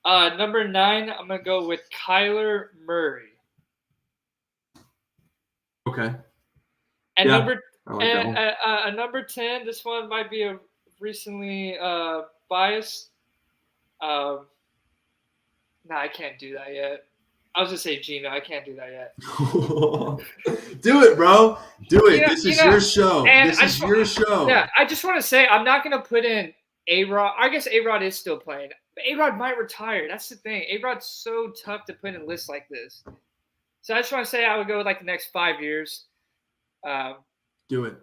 Number 9, I'm gonna go with Kyler Murray. Okay. And Yeah, number I like that one. number 10, this one might be a recently biased. No, I can't do that yet. I was gonna say Gino. I can't do that yet. Do it, bro. Do it. You know- This you is know, your show. and This I is just your show. Yeah, I just want to say I'm not gonna put in A-Rod. I guess A-Rod is still playing. But A-Rod might retire. That's the thing. A-Rod's so tough to put in lists like this. So I just want to say I would go with like the next 5 years. Do it.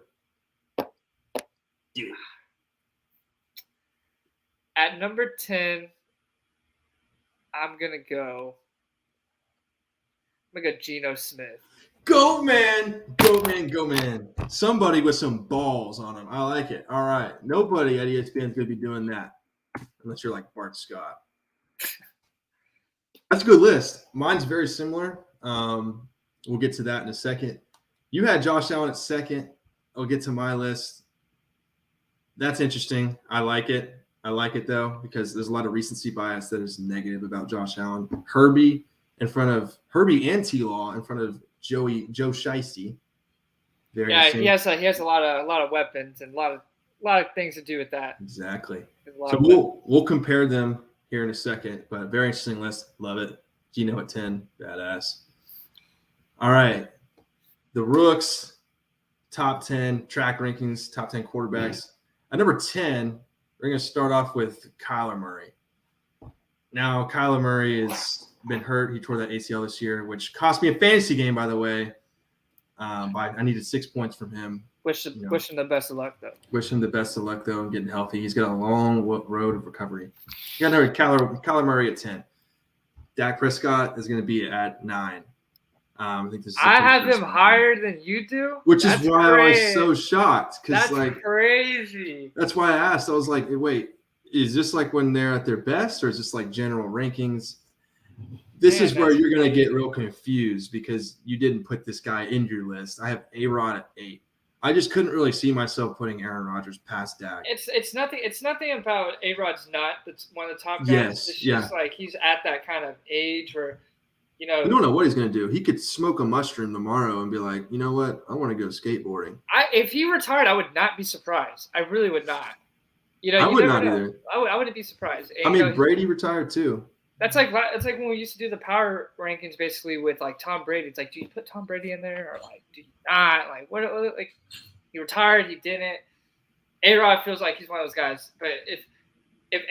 Do it. At number 10, I'm gonna go Geno Smith. Go, man. Go, man. Go, man. Somebody with some balls on him. I like it. All right. Nobody at ESPN is going to be doing that unless you're like Bart Scott. That's a good list. Mine's very similar. We'll get to that in a second. You had Josh Allen at second. I'll get to my list. That's interesting. I like it. Though, because there's a lot of recency bias that is negative about Josh Allen. Herbie and T-Law in front of Joe Shiesty. Very he has a lot of weapons and a lot of things to do with that. Exactly. So we'll compare them here in a second, but very interesting list. Love it. Geno at 10, badass. All right, the Rooks, top 10 track rankings, top 10 quarterbacks. At number 10, we're going to start off with Kyler Murray. Now, Kyler Murray has been hurt. He tore that ACL this year, which cost me a fantasy game, by the way. I needed 6 points from him. Wish him the best of luck, though. Wish him the best of luck, though, in getting healthy. He's got a long road of recovery. You got another Kyler Murray at 10. Dak Prescott is going to be at 9. I think this is I have him higher than you do, which is why I was so shocked. That's crazy. That's why I asked. I was like, wait, is this like when they're at their best, or is this like general rankings? This is where you're going to get real confused because you didn't put this guy in your list. I have A-Rod at 8. I just couldn't really see myself putting Aaron Rodgers past Dak. It's nothing about A-Rod's not that's one of the top guys. Yes, it's just like he's at that kind of age where, you don't know what he's going to do. He could smoke a mushroom tomorrow and be like, you know what? I want to go skateboarding. If he retired, I would not be surprised. I really would not. I would not either. I wouldn't be surprised. And, Brady retired too. That's like when we used to do the power rankings, basically with like Tom Brady. It's like, do you put Tom Brady in there or like do you not? Like what? Like he retired, he didn't. A-Rod feels like he's one of those guys. But if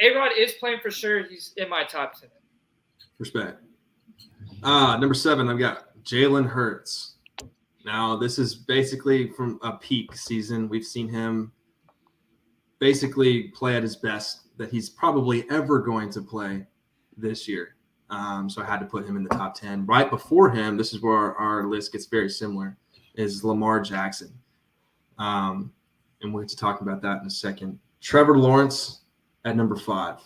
A-Rod is playing for sure, he's in my top 10. Respect. Number 7, I've got Jalen Hurts. Now, this is basically from a peak season. We've seen him basically play at his best that he's probably ever going to play this year. So I had to put him in the top 10. Right before him, this is where our list gets very similar, is Lamar Jackson. And we'll get to talk about that in a second. Trevor Lawrence at number 5.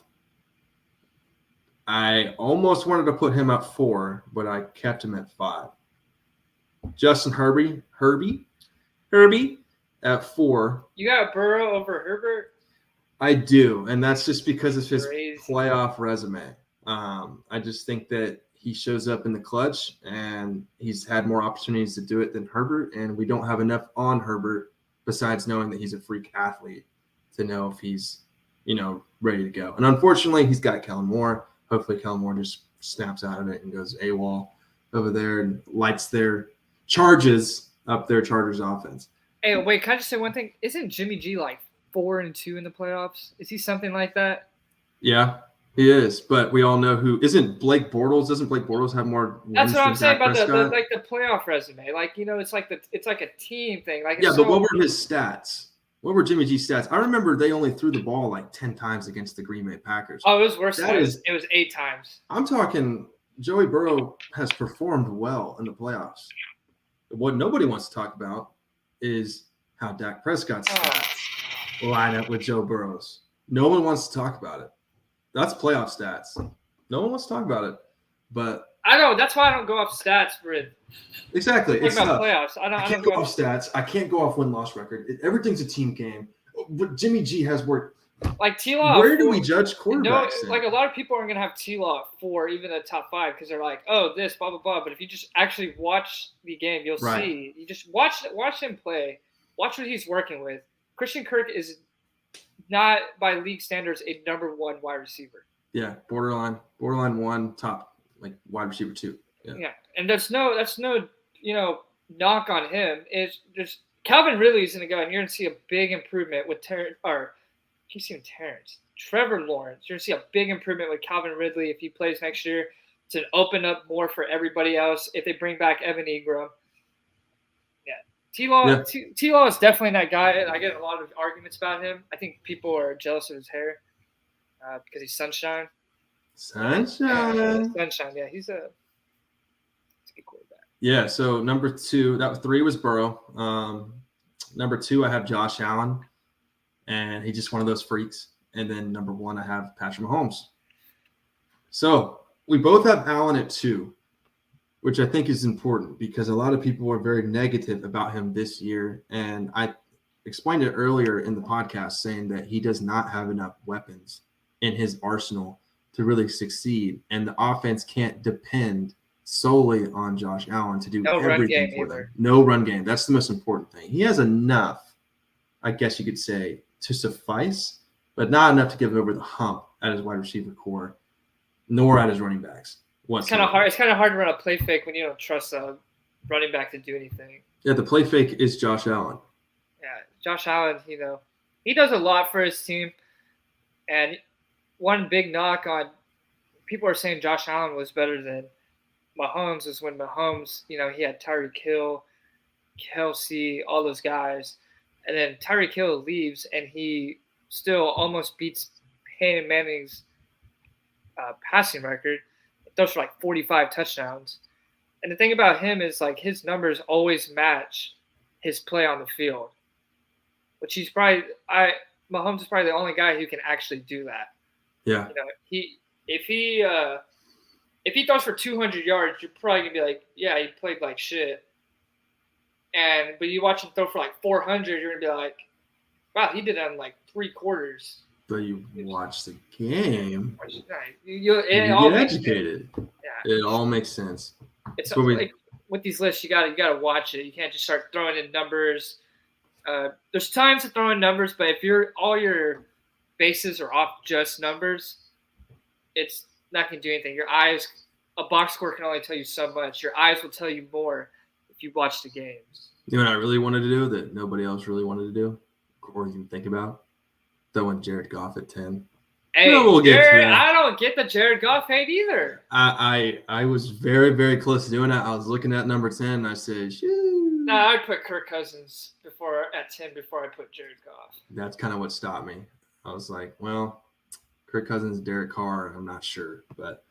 I almost wanted to put him at 4, but I kept him at 5. Justin Herbie at 4. You got Burrow over Herbert? I do, and that's just because of his Crazy. playoff resume. I just think that he shows up in the clutch, and he's had more opportunities to do it than Herbert, and we don't have enough on Herbert besides knowing that he's a freak athlete to know if he's, ready to go. And unfortunately, he's got Kellen Moore. Hopefully, Kellen Moore just snaps out of it and goes AWOL over there and lights their charges up their Chargers offense. Hey, wait, can I just say one thing? Isn't Jimmy G like 4-2 in the playoffs? Is he something like that? Yeah, he is. But we all know who isn't Blake Bortles. Doesn't Blake Bortles have more wins? That's what I'm saying about the the playoff resume. Like, it's like a team thing. Like, but what were his stats? What were Jimmy G's stats? I remember they only threw the ball like 10 times against the Green Bay Packers. Oh, it was worse. It was 8 times. I'm talking Joey Burrow has performed well in the playoffs. What nobody wants to talk about is how Dak Prescott's stats line up with Joe Burrow's. No one wants to talk about it. That's playoff stats. No one wants to talk about it. But I know. That's why I don't go off stats, Rid. Exactly. Talking It's about tough. playoffs. I I don't can't go go off stats. I can't go off win-loss record. Everything's a team game. But Jimmy G has worked. like T-Law. Where do we judge quarterbacks? No, then? like a lot of people aren't gonna have T-Law for even the top 5 because they're like, oh, this blah blah blah. But if you just actually watch the game, you'll see. You just watch him play. Watch what he's working with. Christian Kirk is not by league standards a number 1 wide receiver. Yeah, borderline 1, top like wide receiver 2. Yeah, and that's no knock on him. It's just Calvin Ridley's gonna go, and you're gonna see a big improvement with Terrence. Trevor Lawrence. You're gonna see a big improvement with Calvin Ridley if he plays next year to open up more for everybody else. If they bring back Evan Ingram, T-Law is definitely that guy. I get a lot of arguments about him. I think people are jealous of his hair because he's sunshine. Sunshine. Yeah, he's a good quarterback. Yeah, so number 2, that was 3 was Burrow. Number 2, I have Josh Allen, and he's just one of those freaks. And then number 1, I have Patrick Mahomes. So we both have Allen at 2, which I think is important because a lot of people are very negative about him this year. And I explained it earlier in the podcast saying that he does not have enough weapons in his arsenal to really succeed. And the offense can't depend solely on Josh Allen to do everything for them. No run game. That's the most important thing. He has enough, I guess you could say, to suffice, but not enough to give over the hump at his wide receiver core, nor at his running backs. It's kind of hard. It's kind of hard to run a play fake when you don't trust a running back to do anything. Yeah, the play fake is Josh Allen. Yeah, Josh Allen. He does a lot for his team, and one big knock on people are saying Josh Allen was better than Mahomes is when Mahomes, he had Tyreek Hill, Kelsey, all those guys, and then Tyreek Hill leaves, and he still almost beats Peyton Manning's passing record. Those for like 45 touchdowns. And the thing about him is like his numbers always match his play on the field, which Mahomes is probably the only guy who can actually do that. Yeah. If he throws for 200 yards, you're probably gonna be like, yeah, he played like shit. But you watch him throw for like 400, you're gonna be like, wow, he did that in like 3 quarters. But you watch the game, you get educated. Yeah, it all makes sense. It's like with these lists, you gotta watch it. You can't just start throwing in numbers. There's times to throw in numbers, but if all your bases are off just numbers, it's not gonna do anything. Your eyes, a box score can only tell you so much. Your eyes will tell you more if you watch the games. You know what I really wanted to do that nobody else really wanted to do, or even think about? Throwing Jared Goff at 10. Hey, I don't get the Jared Goff hate either. I was very, very close to doing that. I was looking at number 10, and I said, shoot. No, I'd put Kirk Cousins at 10 before I put Jared Goff. That's kind of what stopped me. I was like, well, Kirk Cousins, Derek Carr, I'm not sure. But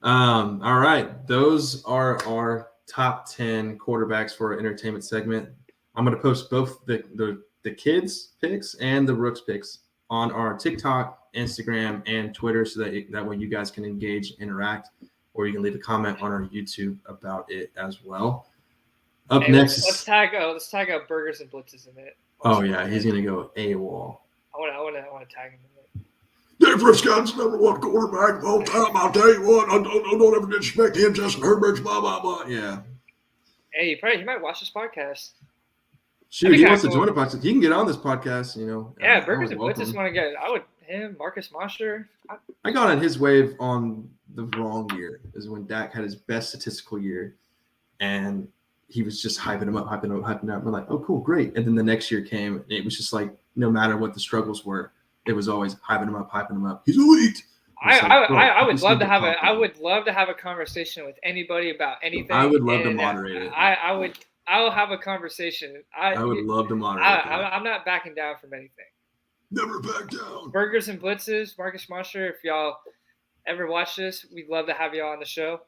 all right, those are our top 10 quarterbacks for our entertainment segment. I'm going to post both the kids' picks and the Rooks picks on our TikTok, Instagram, and Twitter so that way you guys can engage, interact, or you can leave a comment on our YouTube about it as well. Next, let's tag out Burgers and Blitzes in it. Oh yeah, he's gonna go AWOL. I want to tag him in it. Dak Prescott's number 1 quarterback of all time. I'll tell you what, I don't ever disrespect him. Justin Herbert's blah blah blah. Yeah. Hey, he might watch this podcast. Shoot, he wants to join a podcast. He can get on this podcast, Yeah, Burgers and Blitzes want to get. Him, Marcus Mosher. I got on his wave on the wrong year. Is when Dak had his best statistical year, and he was just hyping him up. We're like, oh, cool, great. And then the next year came, and it was just like, no matter what the struggles were, it was always hyping him up. He's elite. I would love to have a conversation with anybody about anything. I would love to moderate it. I'll have a conversation. I would love to moderate it. I'm not backing down from anything. Never back down. Burgers and Blitzes, Marcus Mosher, if y'all ever watch this, we'd love to have y'all on the show.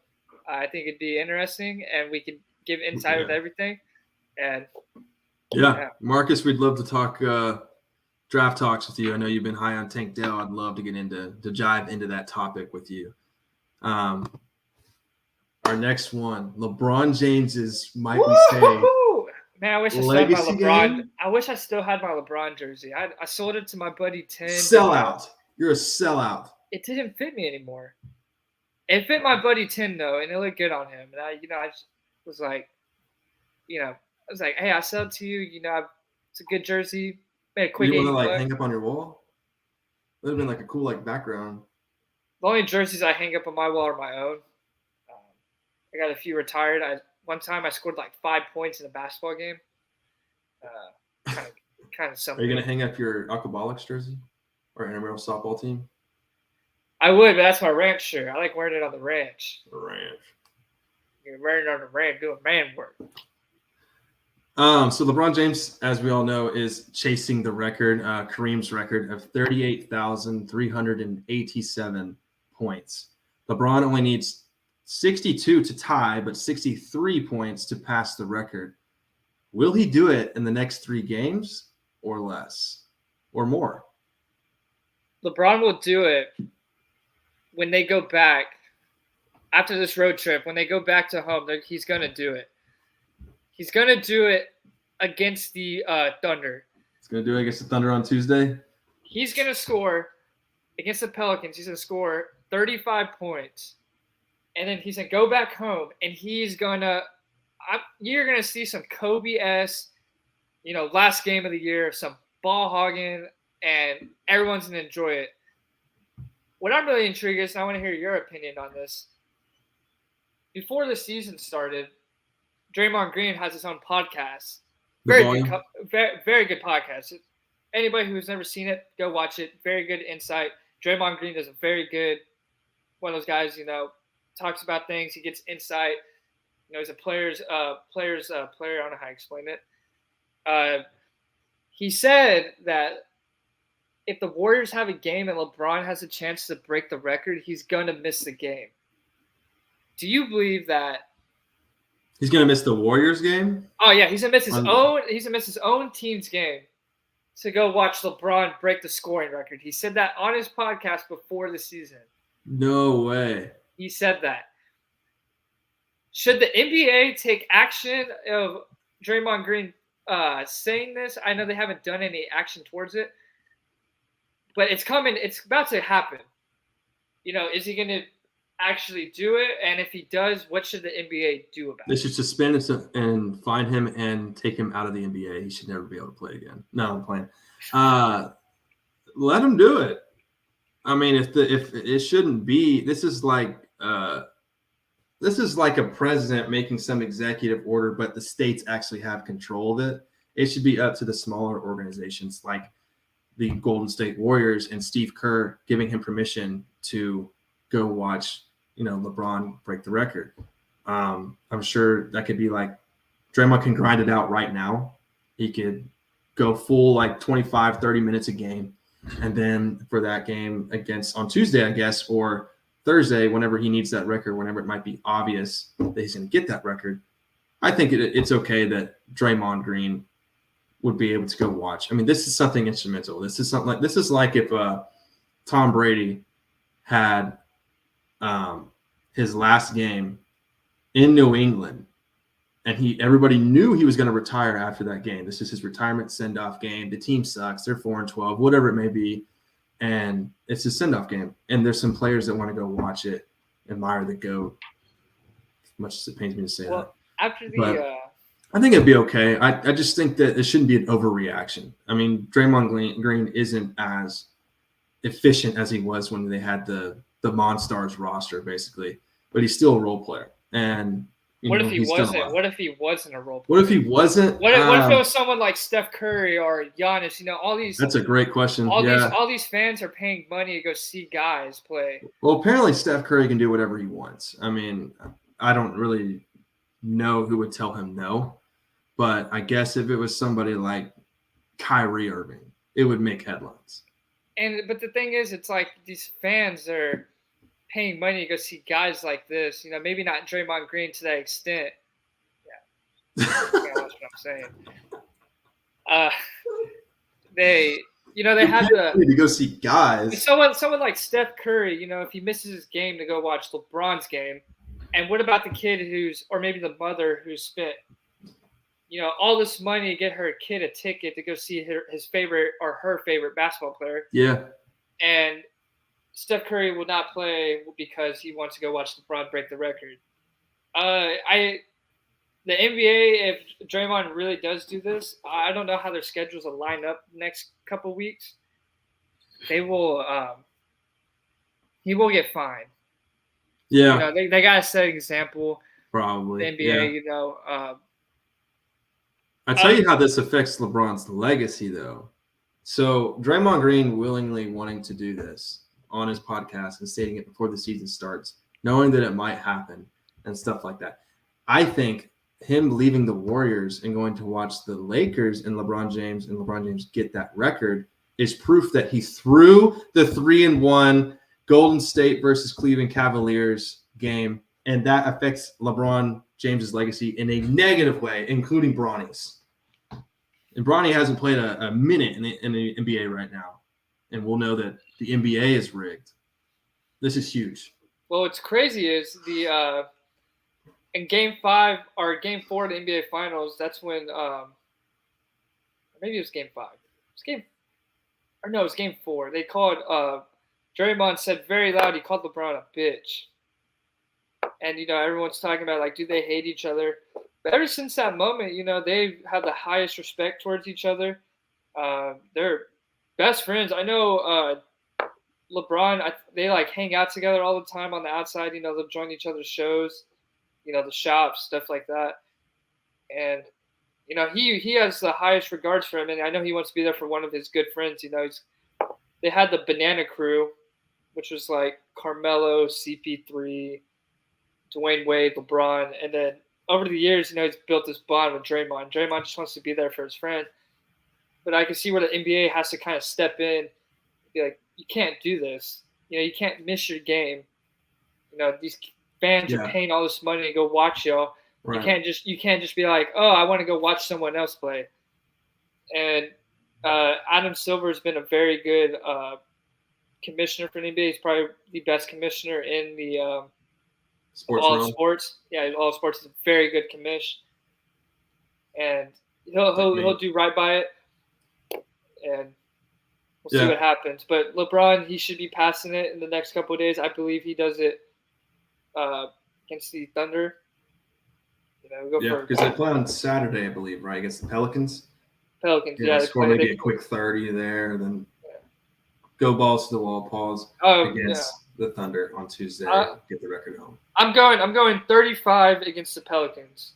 I think it'd be interesting, and we could give insight with everything. And yeah, Marcus, we'd love to talk draft talks with you. I know you've been high on Tank Dell. I'd love to get to dive into that topic with you. our next one. LeBron James's might we say Woo-hoo-hoo! Man, I wish I still had my legacy LeBron. game? I wish I still had my LeBron jersey. I sold it to my buddy Tim. Sellout. You're a sellout. It didn't fit me anymore. It fit my buddy Tim though, and it looked good on him. And I just was like, I was like, hey, I sell it to you. It's a good jersey. Made a quick. You want to hang up on your wall? It would have been like a cool background. The only jerseys I hang up on my wall are my own. I got a few retired. One time I scored like 5 points in a basketball game. Kind of something. Are you gonna hang up your Aquabolics jersey or intramural softball team? I would, but that's my ranch shirt. I like wearing it on the ranch. Ranch. You're wearing it on the ranch, doing man work. So LeBron James, as we all know, is chasing the record, Kareem's record of 38,387 points. LeBron only needs 62 to tie, but 63 points to pass the record. Will he do it in the next 3 games or less or more? LeBron will do it when they go back after this road trip. When they go back to home, he's going to do it. He's going to do it against the Thunder. He's going to do it against the Thunder on Tuesday? He's going to score against the Pelicans. He's going to score 35 points. And then he's going to go back home, and he's going to – you're going to see some Kobe-esque, last game of the year, some ball hogging, and everyone's going to enjoy it. What I'm really intrigued is, and I want to hear your opinion on this. Before the season started, Draymond Green has his own podcast. Very good podcast. Anybody who's never seen it, go watch it. Very good insight. Draymond Green is a very good one of those guys, talks about things. He gets insight. He's a player's player. I don't know how to explain it. He said that if the Warriors have a game and LeBron has a chance to break the record, he's going to miss the game. Do you believe that? He's going to miss the Warriors game? Oh yeah, he's going to miss his own team's game to go watch LeBron break the scoring record. He said that on his podcast before the season. No way. He said that. Should the NBA take action of Draymond Green saying this? I know they haven't done any action towards it, but it's coming. It's about to happen. Is he going to actually do it? And if he does, what should the NBA do about it? They should suspend him and fine him and take him out of the NBA. He should never be able to play again. No, I'm playing. Let him do it. I mean, if it shouldn't be, this is like a president making some executive order, but the states actually have control of it. It should be up to the smaller organizations like the Golden State Warriors and Steve Kerr giving him permission to go watch, LeBron break the record. I'm sure that could be like Draymond can grind it out right now. He could go full 25, 30 minutes a game. And then for that game on Tuesday, I guess, or Thursday, whenever he needs that record, whenever it might be obvious that he's going to get that record, I think it's okay that Draymond Green would be able to go watch. I mean, this is something instrumental. This is like if Tom Brady had his last game in New England, and everybody knew he was going to retire after that game. This is his retirement send-off game. The team sucks. They're 4-12, whatever it may be. And it's a send-off game. And there's some players that want to go watch it, admire the GOAT, as much as it pains me to say that. After I think it'd be okay. I just think that it shouldn't be an overreaction. I mean, Draymond Green isn't as efficient as he was when they had the Monstars roster, basically. But he's still a role player. And what if he wasn't? What if he wasn't a role player? What if he wasn't? What if it was someone like Steph Curry or Giannis? All these. That's a great question. All these fans are paying money to go see guys play. Well, apparently Steph Curry can do whatever he wants. I mean, I don't really know who would tell him no, but I guess if it was somebody like Kyrie Irving, it would make headlines. But the thing is, it's like these fans are paying money to go see guys like this. Maybe not Draymond Green to that extent. Yeah, that's what I'm saying. They have to go see guys. Someone like Steph Curry. If he misses his game to go watch LeBron's game, And what about the kid or maybe the mother who spent, all this money to get her kid a ticket to go see his favorite or her favorite basketball player? Yeah. And Steph Curry will not play because he wants to go watch LeBron break the record. The NBA, if Draymond really does do this, I don't know how their schedules will line up next couple weeks. They will. He will get fined. Yeah. They got to set an example. Probably. The NBA, yeah. I tell you how this affects LeBron's legacy, though. So Draymond Green willingly wanting to do this on his podcast and stating it before the season starts, knowing that it might happen and stuff like that. I think him leaving the Warriors and going to watch the Lakers and LeBron James get that record is proof that he threw the 3-1 Golden State versus Cleveland Cavaliers game, and that affects LeBron James's legacy in a negative way, including Bronny's. And Bronny hasn't played a minute in the NBA right now, and we'll know that the NBA is rigged. This is huge. Well, what's crazy is in Game 5 or Game 4 of the NBA Finals, that's when maybe it was Game 5. It was Game 4. They called Draymond said very loud he called LeBron a bitch. And everyone's talking about like, do they hate each other? But ever since that moment, they've had the highest respect towards each other. They're best friends. I know LeBron, they like hang out together all the time on the outside. They'll join each other's shows, the shops, stuff like that. And, he has the highest regards for him. And I know he wants to be there for one of his good friends. They had the Banana Crew, which was like Carmelo, CP3, Dwayne Wade, LeBron. And then over the years, he's built this bond with Draymond. Draymond just wants to be there for his friend. But I can see where the NBA has to kind of step in and be like, you can't do this. You can't miss your game. These fans are paying all this money to go watch y'all. Right. You can't just be like, oh, I want to go watch someone else play. And Adam Silver has been a very good commissioner for the NBA. He's probably the best commissioner in the sports. Yeah, all sports is a very good commish, and he'll do right by it, and we'll see what happens. But LeBron, he should be passing it in the next couple of days. I believe he does it against the Thunder. Because they play on Saturday, I believe, right, against the Pelicans. Score maybe a quick 30 there, then go balls to the wall, pause against the Thunder on Tuesday. Get the record home. I'm going 35 against the Pelicans.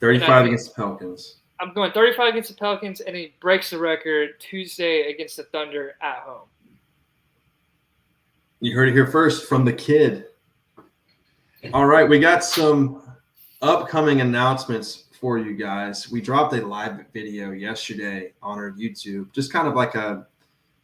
35 against the Pelicans. I'm going 35 against the Pelicans, and he breaks the record Tuesday against the Thunder at home. You heard it here first from the kid. All right, we got some upcoming announcements for you guys. We dropped a live video yesterday on our YouTube, just kind of like a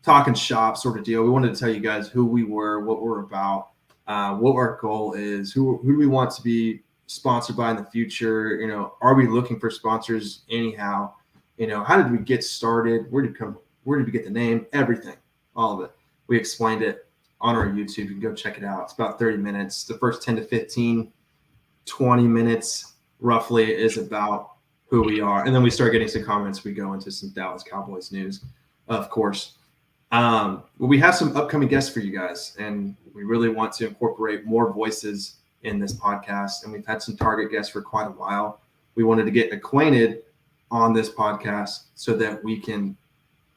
talking shop sort of deal. We wanted to tell you guys who we were, what we're about, what our goal is, who do we want to be sponsored by in the future. Are we looking for sponsors anyhow? How did we get started? Where did we get the name? Everything, all of it. We explained it on our YouTube. You can go check it out. It's about 30 minutes. The first 10 to 15, 20 minutes roughly is about who we are. And then we start getting some comments. We go into some Dallas Cowboys news, of course. We have some upcoming guests for you guys, and we really want to incorporate more voices in this podcast. And we've had some target guests for quite a while. We wanted to get acquainted on this podcast so that we can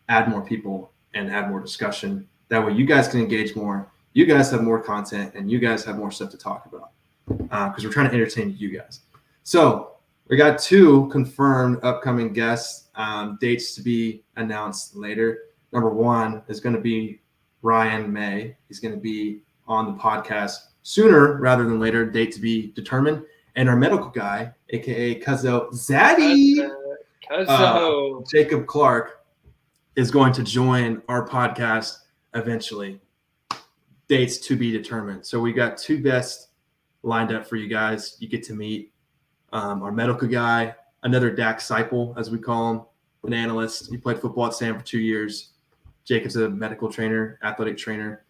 add more people and add more discussion. That way you guys can engage more. You guys have more content, and you guys have more stuff to talk about because we're trying to entertain you guys. So we got 2 confirmed upcoming guests, dates to be announced later. Number 1 is going to be Ryan May. He's going to be on the podcast sooner rather than later, date to be determined. And our medical guy, a.k.a. Cuzzo Zaddy, Jacob Clark, is going to join our podcast eventually. Dates to be determined. So we got 2 guests lined up for you guys. You get to meet our medical guy, another Dak Seipel, as we call him, an analyst. He played football at Sam for 2 years. Jacob's a medical trainer, athletic trainer,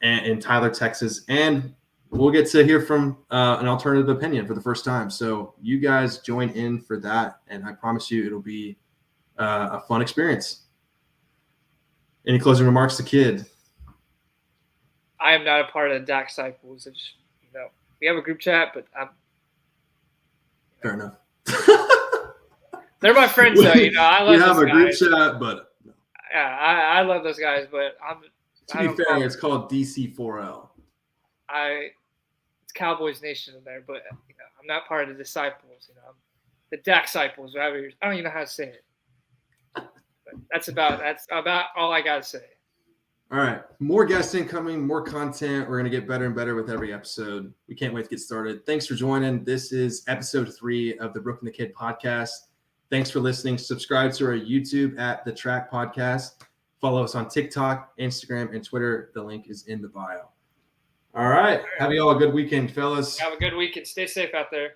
in Tyler, Texas. And we'll get to hear from an alternative opinion for the first time. So you guys join in for that, and I promise you it'll be a fun experience. Any closing remarks, the kid? I am not a part of the DAC cycles. We have a group chat, but I'm fair enough. They're my friends, though. I love. We have a group guys. Chat, but yeah, I love those guys. But to be fair, it's called DC4L. It's Cowboys Nation in there, but I'm not part of the disciples. I'm the DAC disciples. Whatever. I don't even know how to say it. But that's about all I gotta say. All right, more guests incoming, more content. We're gonna get better and better with every episode. We can't wait to get started. Thanks for joining. This is episode 3 of the Rook and The Kid podcast. Thanks for listening. Subscribe to our YouTube at the TRAK Podcast. Follow us on TikTok, Instagram, and Twitter. The link is in the bio. All right. Have you all a good weekend, fellas. Have a good weekend. Stay safe out there.